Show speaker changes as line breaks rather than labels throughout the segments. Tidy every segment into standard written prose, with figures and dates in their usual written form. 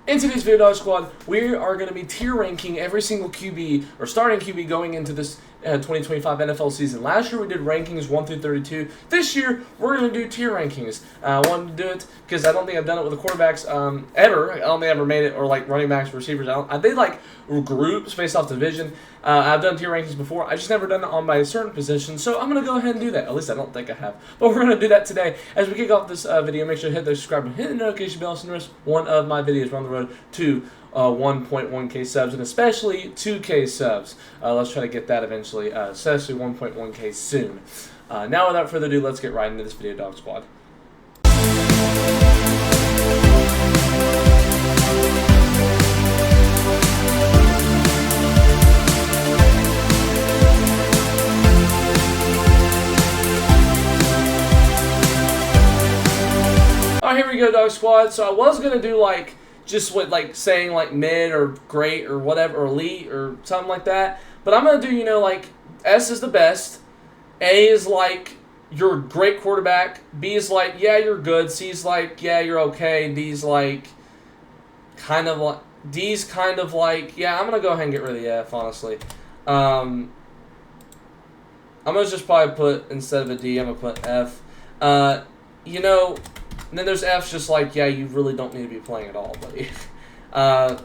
In today's video, Dog Squad, we are going to be tier ranking every single QB, or starting QB, going into this 2025 NFL season. Last year we did rankings 1 through 32. This year we're going to do tier rankings. I wanted to do it because I don't think I've done it with the quarterbacks ever. I don't think I've ever made it, or like running backs, receivers. I did like groups based off division. I've done tier rankings before. I just never done it on my certain position, so I'm going to go ahead and do that. At least I don't think I have. But we're going to do that today. As we kick off this video, make sure to hit the subscribe and hit the notification bell so you miss one of my videos. We're on the road to 1.1k subs, and especially 2k subs. Let's try to get that eventually, especially 1.1k soon. Now, without further ado, let's get right into this video, Dog Squad. Alright, here we go, Dog Squad. So I was going to do like just with like saying like mid or great or whatever, or elite or something like that. But I'm going to do, you know, like S is the best. A is like you're a great quarterback. B is like, yeah, you're good. C is like, yeah, you're okay. D's like kind of like, D's kind of like, yeah, I'm going to go ahead and get rid of the F, honestly. I'm going to just probably put, instead of a D, I'm going to put F. You know, and then there's F's just like, yeah, you really don't need to be playing at all, buddy.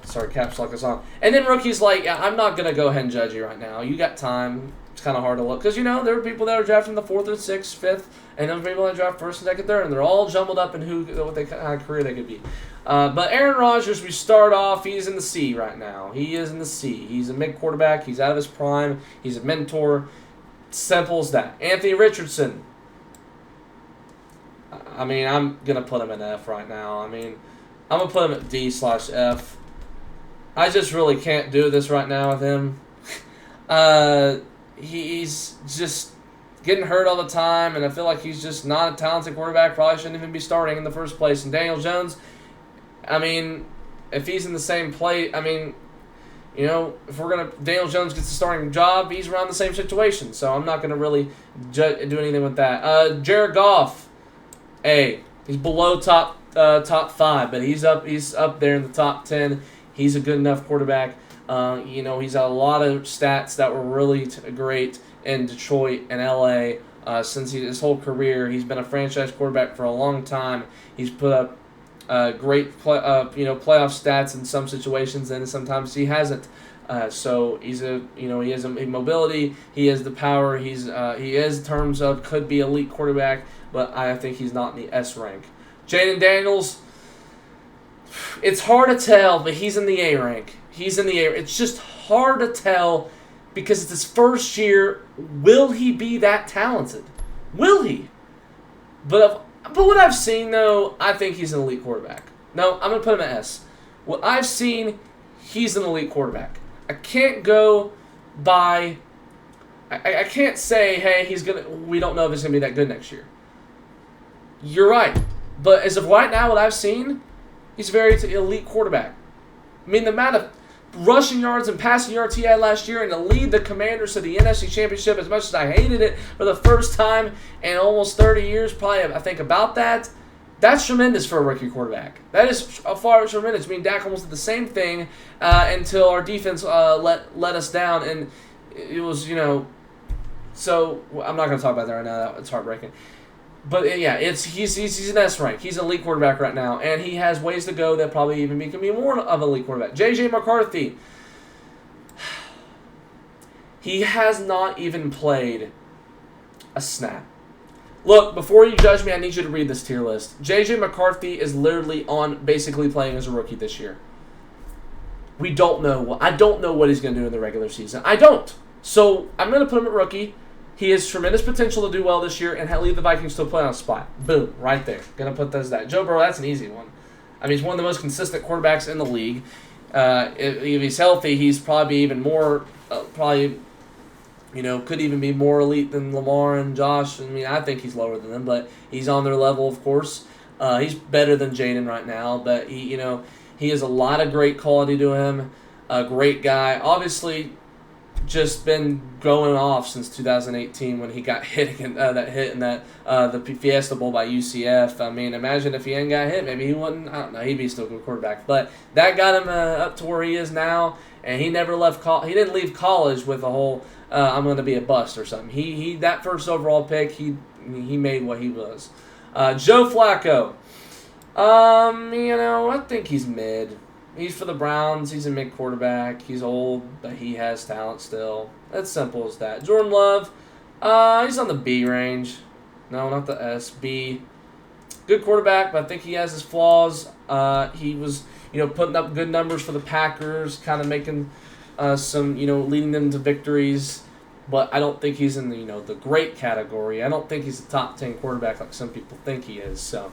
Sorry, caps lock is on. And then rookie's like, yeah, I'm not going to go ahead and judge you right now. You got time. It's kind of hard to look. Because, you know, there are people that are drafting the 4th or 6th, 5th, and then people that draft 1st, 2nd, 3rd, and they're all jumbled up in what kind of career they could be. But Aaron Rodgers, we start off, he's in the C right now. He is in the C. He's a mid quarterback. He's out of his prime. He's a mentor. Simple as that. Anthony Richardson. I mean, I'm going to put him in F right now. I mean, I'm going to put him at D/F. I just really can't do this right now with him. He's just getting hurt all the time, and I feel like he's just not a talented quarterback. Probably shouldn't even be starting in the first place. And Daniel Jones, I mean, if he's in the same play, I mean, you know, if Daniel Jones gets the starting job, he's around the same situation. So I'm not going to really do anything with that. Jared Goff. He's below top 5, but he's up there in the top 10. He's a good enough quarterback. You know, he's got a lot of stats that were really great in Detroit and LA. Since his whole career, he's been a franchise quarterback for a long time. He's put up great playoff stats in some situations, and sometimes he hasn't. So he has a mobility, he has the power, he is in terms of could be elite quarterback, but I think he's not in the S rank. Jayden Daniels, it's hard to tell, but he's in the A rank. He's in the A. It's just hard to tell because it's his first year. Will he be that talented? Will he? But what I've seen, though, I think he's an elite quarterback. No, I'm going to put him at S. What I've seen, he's an elite quarterback. I can't go by. I can't say, hey, we don't know if he's gonna be that good next year. You're right, but as of right now, what I've seen, he's a very elite quarterback. I mean, the amount of rushing yards and passing yards he had last year, and to lead the Commanders to the NFC Championship, as much as I hated it for the first time in almost 30 years, probably I think about that. That's tremendous for a rookie quarterback. That is far tremendous. I mean, Dak almost did the same thing until our defense let us down, and it was, you know. So I'm not going to talk about that right now. It's heartbreaking. But yeah, he's an S rank. He's an elite quarterback right now, and he has ways to go that probably even can be more of an elite quarterback. J.J. McCarthy. He has not even played a snap. Look, before you judge me, I need you to read this tier list. J.J. McCarthy is literally on basically playing as a rookie this year. I don't know what he's going to do in the regular season. I don't. So I'm going to put him at rookie. He has tremendous potential to do well this year and lead the Vikings to a playoff spot. Boom, right there. Going to put that as that. Joe Burrow, that's an easy one. I mean, he's one of the most consistent quarterbacks in the league. If he's healthy, he's probably even more, could even be more elite than Lamar and Josh. I mean, I think he's lower than them, but he's on their level, of course. He's better than Jayden right now, but he has a lot of great quality to him. A great guy. Obviously, just been going off since 2018 when he got hit again, that hit in that the Fiesta Bowl by UCF. I mean, imagine if he hadn't got hit, maybe he wouldn't. I don't know. He'd be still a good quarterback, but that got him up to where he is now. And he never left. He didn't leave college with a whole I'm going to be a bust or something. He that first overall pick, he made what he was. Joe Flacco. I think he's mid. He's for the Browns. He's a mid quarterback. He's old, but he has talent still. It's simple as that. Jordan Love, he's on the B range. No, not the S. B. Good quarterback, but I think he has his flaws. He was, putting up good numbers for the Packers, kind of making some, leading them to victories. But I don't think he's in the, the great category. I don't think he's a top 10 quarterback like some people think he is. So,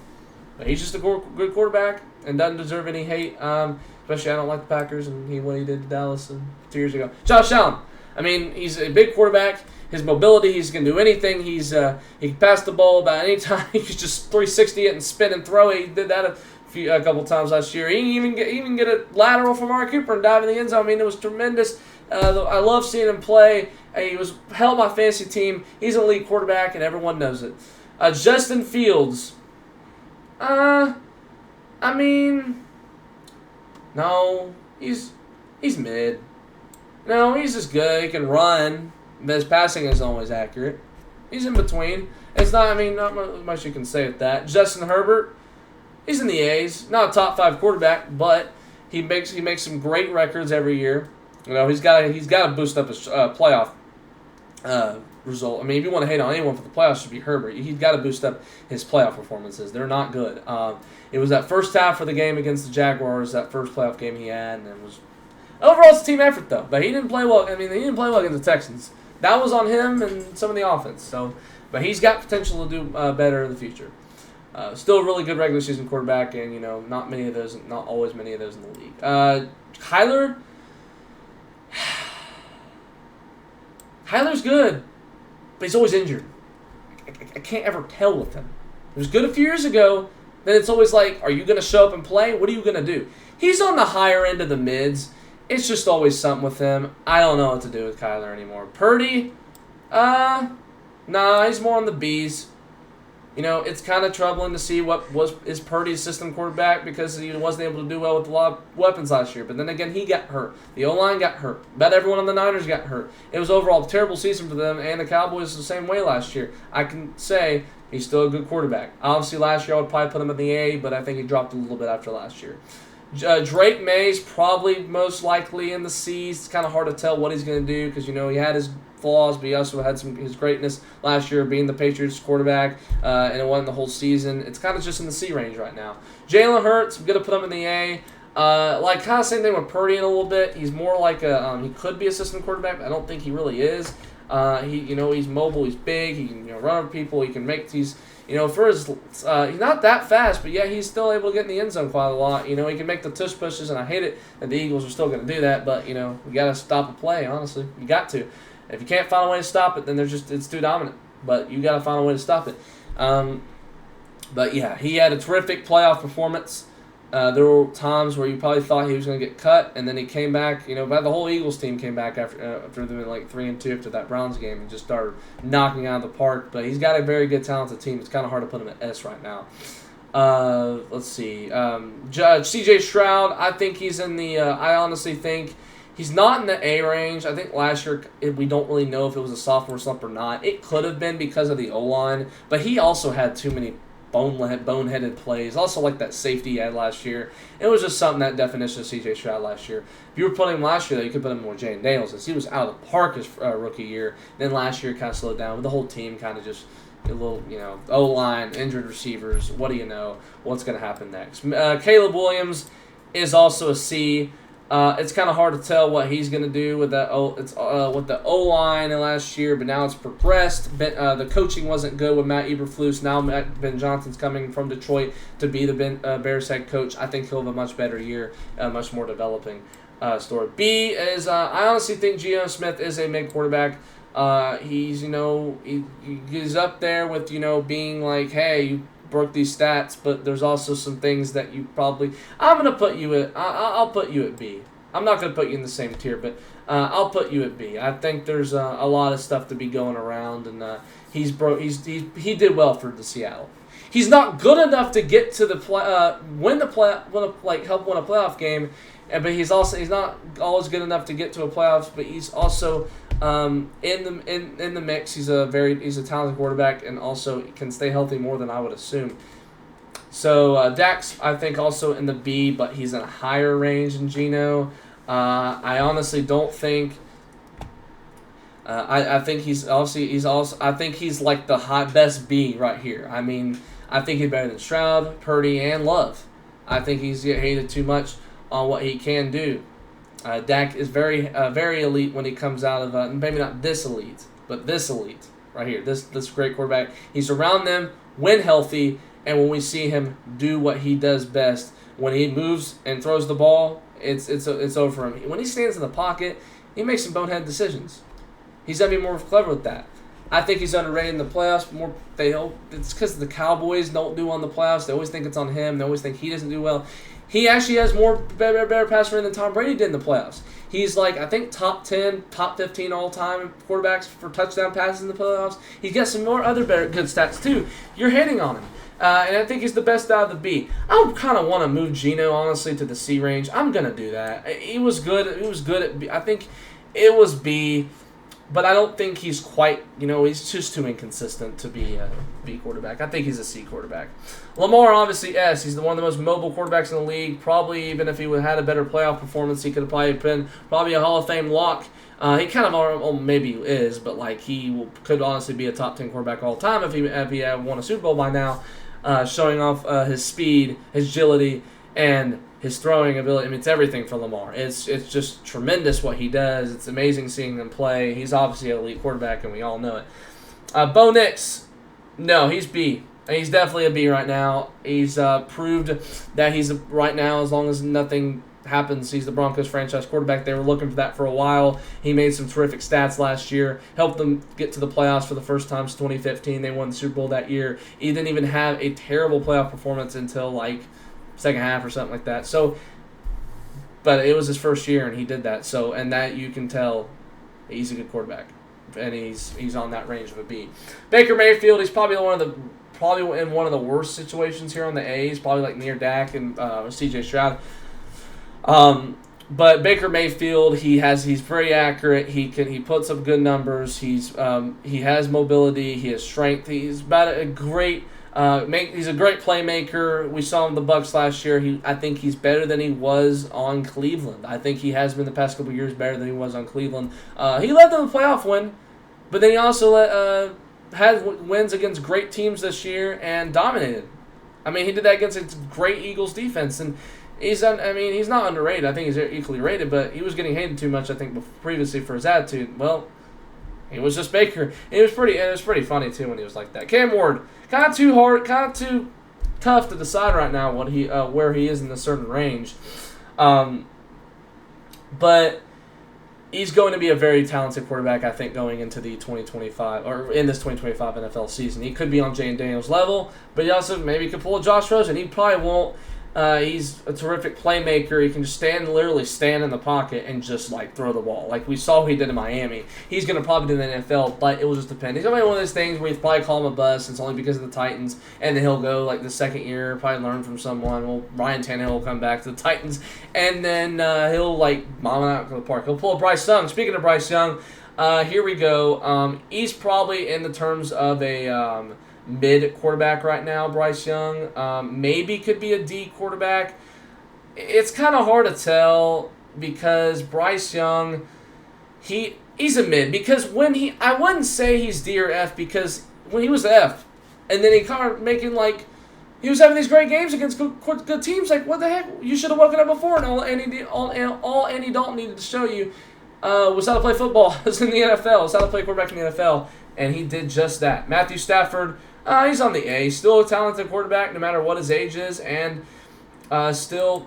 but he's just a good quarterback and doesn't deserve any hate. Especially I don't like the Packers and what he did to Dallas 2 years ago. Josh Allen. I mean, he's a big quarterback. His mobility, he's going to do anything. He can pass the ball about any time. He can just 360 it and spin and throw it. He did that a couple times last year. He even get a lateral from Amari Cooper and dive in the end zone. I mean, it was tremendous. I love seeing him play. He was held my fantasy team. He's an elite quarterback, and everyone knows it. Justin Fields. No, he's mid. No, he's just good. He can run, but his passing isn't always accurate. He's in between. It's not. Not much you can say with that. Justin Herbert. He's in the A's. Not a top 5 quarterback, but he makes some great records every year. He's got to boost up his playoff result. If you want to hate on anyone for the playoffs, it should be Herbert. He's got to boost up his playoff performances. They're not good. It was that first half of the game against the Jaguars, that first playoff game he had, and it was overall it's a team effort though. But he didn't play well. He didn't play well against the Texans. That was on him and some of the offense. So, but he's got potential to do better in the future. Still a really good regular season quarterback, and not always many of those in the league. Kyler. Kyler's good, but he's always injured. I can't ever tell with him. He was good a few years ago, then it's always like, are you going to show up and play? What are you going to do? He's on the higher end of the mids. It's just always something with him. I don't know what to do with Kyler anymore. Purdy, he's more on the Bs. It's kind of troubling to see is Purdy's system quarterback because he wasn't able to do well with a lot of weapons last year. But then again, he got hurt. The O-line got hurt. About everyone on the Niners got hurt. It was overall a terrible season for them, and the Cowboys the same way last year. I can say he's still a good quarterback. Obviously, last year I would probably put him in the A, but I think he dropped a little bit after last year. Drake May's probably most likely in the C's. It's kind of hard to tell what he's going to do because, he had his flaws, but he also had his greatness last year being the Patriots quarterback, and it wasn't the whole season. It's kind of just in the C range right now. Jalen Hurts, I'm going to put him in the A. Kind of same thing with Purdy in a little bit. He's more like he could be a system quarterback, but I don't think he really is. He's mobile, he's big, he can run over people, he can make these, for his, he's not that fast, but yeah, he's still able to get in the end zone quite a lot. He can make the tush pushes, and I hate it that the Eagles are still going to do that, but, you got to stop a play, honestly. You got to. If you can't find a way to stop it, then it's too dominant, but you got to find a way to stop it. But yeah, he had a terrific playoff performance. There were times where you probably thought he was going to get cut, and then he came back. But the whole Eagles team came back after them in 3-2 after that Browns game and just started knocking out of the park. But he's got a very good, talented team. It's kind of hard to put him at S right now. Let's see. C.J. Stroud, I think he's in the. I honestly think he's not in the A range. I think last year we don't really know if it was a sophomore slump or not. It could have been because of the O-line, but he also had too many boneheaded plays. Also like that safety he had last year. It was just something, that definition of C.J. Stroud last year. If you were putting him last year, though, you could put him more Jane Daniels, since he was out of the park his rookie year. Then last year kind of slowed down. With the whole team kind of just a little, O-line, injured receivers. What do you know? What's going to happen next? Caleb Williams is also a C. It's kind of hard to tell what he's going to do with that. With the O-line last year, but now it's progressed. The coaching wasn't good with Matt Eberflus. Now Ben Johnson's coming from Detroit to be the Bears head coach. I think he'll have a much better year, much more developing story. B is I honestly think Geno Smith is a mid quarterback. He's he's up there with being like, hey, you broke these stats, but there's also some things that you probably. I'm gonna put you at. I'll put you at B. I'm not going to put you in the same tier, but I'll put you at B. I think there's a lot of stuff to be going around, and he did well for the Seattle. He's not good enough to get to the help win a playoff game, but he's not always good enough to get to a playoffs. But he's also in the mix. He's a talented quarterback, and also can stay healthy more than I would assume. So Dak's, I think, also in the B, but he's in a higher range than Geno. I honestly don't think. I think I think he's like the best B right here. I mean, I think he's better than Stroud, Purdy, and Love. I think he's get hated too much on what he can do. Dak is very elite when he comes out of maybe not this elite, but this elite right here. This great quarterback. He's around them when healthy, and when we see him do what he does best, when he moves and throws the ball, it's over for him. When he stands in the pocket, he makes some bonehead decisions. He's gonna be more clever with that. I think he's underrated in the playoffs. It's because the Cowboys don't do on the playoffs. They always think it's on him. They always think he doesn't do well. He actually has better pass rating than Tom Brady did in the playoffs. He's like, I think, top 10, top 15 all-time quarterbacks for touchdown passes in the playoffs. He's got some more other good stats, too. You're hating on him. And I think he's the best out of the B. I kind of want to move Geno, honestly, to the C range. I'm going to do that. He was good. He was good at B. I think it was B. But I don't think he's quite, he's just too inconsistent to be a B quarterback. I think he's a C quarterback. Lamar, obviously, S. He's one of the most mobile quarterbacks in the league. Probably, even if he had a better playoff performance, he could have probably been a Hall of Fame lock. He kind of maybe is, but could honestly be a top 10 quarterback all time if he had won a Super Bowl by now, showing off his speed, his agility, and his throwing ability. I mean, it's everything for Lamar. It's just tremendous what he does. It's amazing seeing him play. He's obviously an elite quarterback, and we all know it. Bo Nix, no, he's B. He's definitely a B right now. He's proved that he's right now, as long as nothing happens, he's the Broncos franchise quarterback. They were looking for that for a while. He made some terrific stats last year, helped them get to the playoffs for the first time since 2015. They won the Super Bowl that year. He didn't even have a terrible playoff performance until second half or something like that. So, but it was his first year and he did that. So, and that you can tell he's a good quarterback, and he's on that range of a B. Baker Mayfield, he's probably in one of the worst situations here on the A's, probably near Dak and C.J. Stroud. But Baker Mayfield, he's very accurate. He puts up good numbers. He has mobility. He has strength. He's about a great. He's a great playmaker. We saw him in the Bucs last year. I think he's better than he was on Cleveland. I think he has been the past couple of years better than he was on Cleveland. He led them to a playoff win, but then he also had wins against great teams this year and dominated. I mean, he did that against a great Eagles defense, and he's not underrated. I think he's equally rated, but he was getting hated too much, I think, previously for his attitude. Well, he was just Baker. It was pretty funny too when he was like that. Cam Ward, kind of too tough to decide right now where he is in a certain range, but he's going to be a very talented quarterback, I think, going into the 2025 or in this 2025 NFL season. He could be on Jane Daniels' level, but he also maybe could pull a Josh Rosen. He probably won't. He's a terrific playmaker. He can just literally stand in the pocket and just throw the ball. Like we saw he did in Miami. He's going to probably do in the NFL, but it will just depend. He's going to be one of those things where you probably call him a bust. It's only because of the Titans, and then he'll go the second year, probably learn from someone. Well, Ryan Tannehill will come back to the Titans, and then he'll bomb it out to the park. He'll pull a Bryce Young. Speaking of Bryce Young, here we go. He's probably in the terms of a mid quarterback right now, Bryce Young. Maybe could be a D quarterback. It's kind of hard to tell because Bryce Young, he's a mid. Because I wouldn't say he's D or F because when he was F, and then he kind of making he was having these great games against good teams. What the heck? You should have woken up before, and all Andy Dalton needed to show you was how to play football. Was in the NFL. Was how to play quarterback in the NFL, and he did just that. Matthew Stafford. He's on the A. Still a talented quarterback, no matter what his age is, and still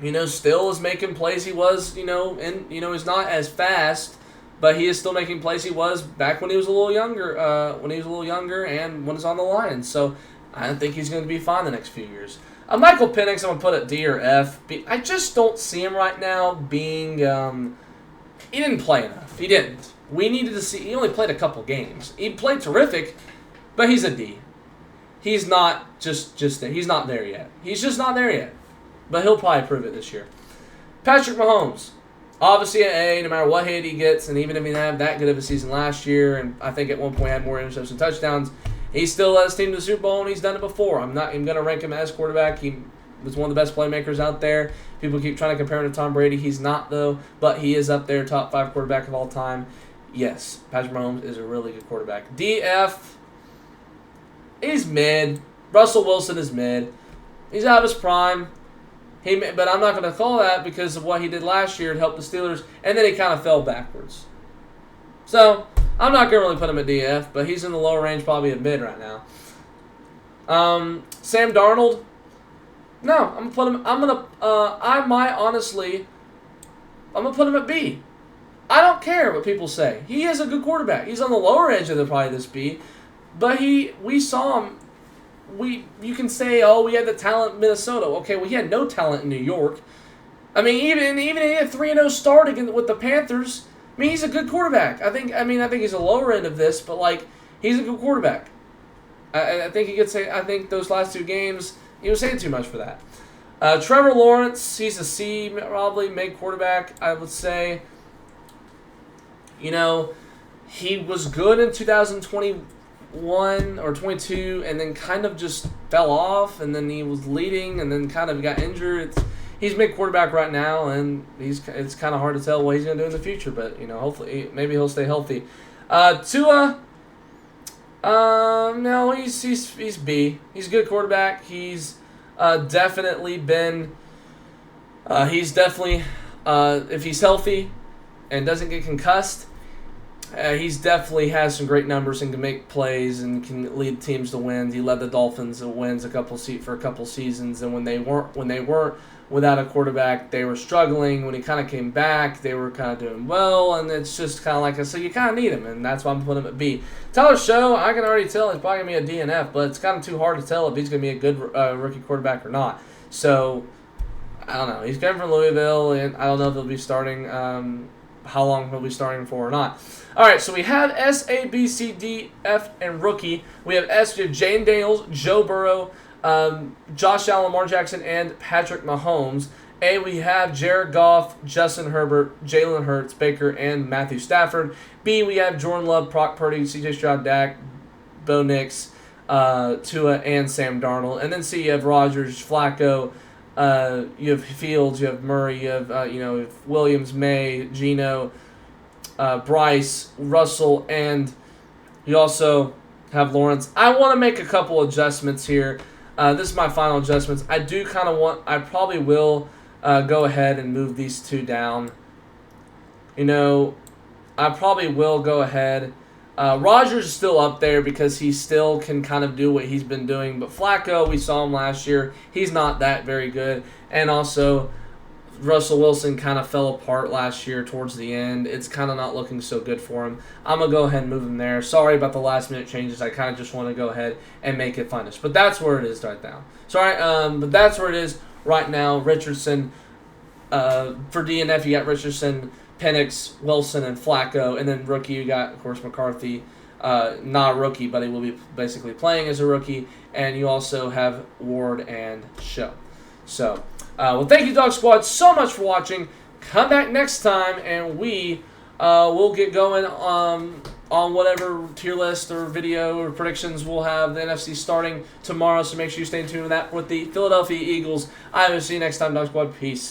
is making plays he was, he's not as fast, but he is still making plays he was back when he was a little younger. And when he's on the Lions. So I think he's going to be fine the next few years. Michael Penix, I'm going to put at D or F. I just don't see him right now being... he didn't play enough. He didn't. We needed to see... He only played a couple games. He played terrific, but he's a D. He's not just there. He's not there yet. He's just not there yet. But he'll probably prove it this year. Patrick Mahomes. Obviously an A, no matter what hit he gets, and even if he didn't have that good of a season last year, and I think at one point had more interceptions and touchdowns, he still led his team to the Super Bowl, and he's done it before. I'm going to rank him as quarterback. He was one of the best playmakers out there. People keep trying to compare him to Tom Brady. He's not, though, but he is up there, top 5 quarterback of all time. Yes, Patrick Mahomes is a really good quarterback. DF, he's mid. Russell Wilson is mid. He's out of his prime. But I'm not going to call that because of what he did last year to help the Steelers, and then he kind of fell backwards. So I'm not going to really put him at DF, but he's in the lower range, probably at mid right now. Sam Darnold, no, I'm gonna put him at B. I don't care what people say. He is a good quarterback. He's on the lower edge of probably this B, but we saw him. You can say, oh, we had the talent in Minnesota. Okay, well, he had no talent in New York. I mean, even he had a 3-0 start with the Panthers. I mean, he's a good quarterback. I think he's a lower end of this, but like he's a good quarterback. I think he could say. I think those last 2 games he was saying too much for that. Trevor Lawrence, he's a C, probably mid quarterback. I would say. You know, he was good in 2021 or 22, and then kind of just fell off, and then he was leading, and then kind of got injured. He's mid quarterback right now, and it's kind of hard to tell what he's going to do in the future. But you know, hopefully, maybe he'll stay healthy. Tua, no, he's B. He's a good quarterback. He's definitely been. He's definitely if he's healthy and doesn't get concussed. He's definitely has some great numbers and can make plays and can lead teams to wins. He led the Dolphins to wins for a couple seasons, and when they weren't without a quarterback, they were struggling. When he kind of came back, they were kind of doing well, and it's just kind of like so you kind of need him, and that's why I'm putting him at B. Tyler Show, I can already tell he's probably gonna be a D and F, but it's kind of too hard to tell if he's gonna be a good rookie quarterback or not. So I don't know. He's coming from Louisville, and I don't know if he'll be starting. How long he'll be starting for or not. All right, so we have S, A, B, C, D, F, and rookie. We have S, we have Jane Daniels, Joe Burrow, Josh Allen, Lamar Jackson, and Patrick Mahomes. A, we have Jared Goff, Justin Herbert, Jalen Hurts, Baker, and Matthew Stafford. B, we have Jordan Love, Brock Purdy, C.J. Stroud, Dak, Bo Nix, Tua, and Sam Darnold. And then C, you have Rodgers, Flacco, you have Fields, you have Murray, you have Williams, May, Geno, Bryce, Russell, and you also have Lawrence. I want to make a couple adjustments here. This is my final adjustments. I probably will go ahead and move these 2 down. I probably will go ahead. Rodgers is still up there because he still can kind of do what he's been doing. But Flacco, we saw him last year. He's not that very good. And also, Russell Wilson kind of fell apart last year towards the end. It's kind of not looking so good for him. I'm going to go ahead and move him there. Sorry about the last-minute changes. I kind of just want to go ahead and make it finish. But that's where it is right now. Sorry, but that's where it is right now. Richardson, for DNF, you got Richardson, Penix, Wilson, and Flacco. And then rookie, you got, of course, McCarthy. Not a rookie, but he will be basically playing as a rookie. And you also have Ward and Show. So, well, thank you, Dog Squad, so much for watching. Come back next time, and we will get going on whatever tier list or video or predictions we'll have the NFC starting tomorrow. So make sure you stay tuned with that with the Philadelphia Eagles. I will see you next time, Dog Squad. Peace.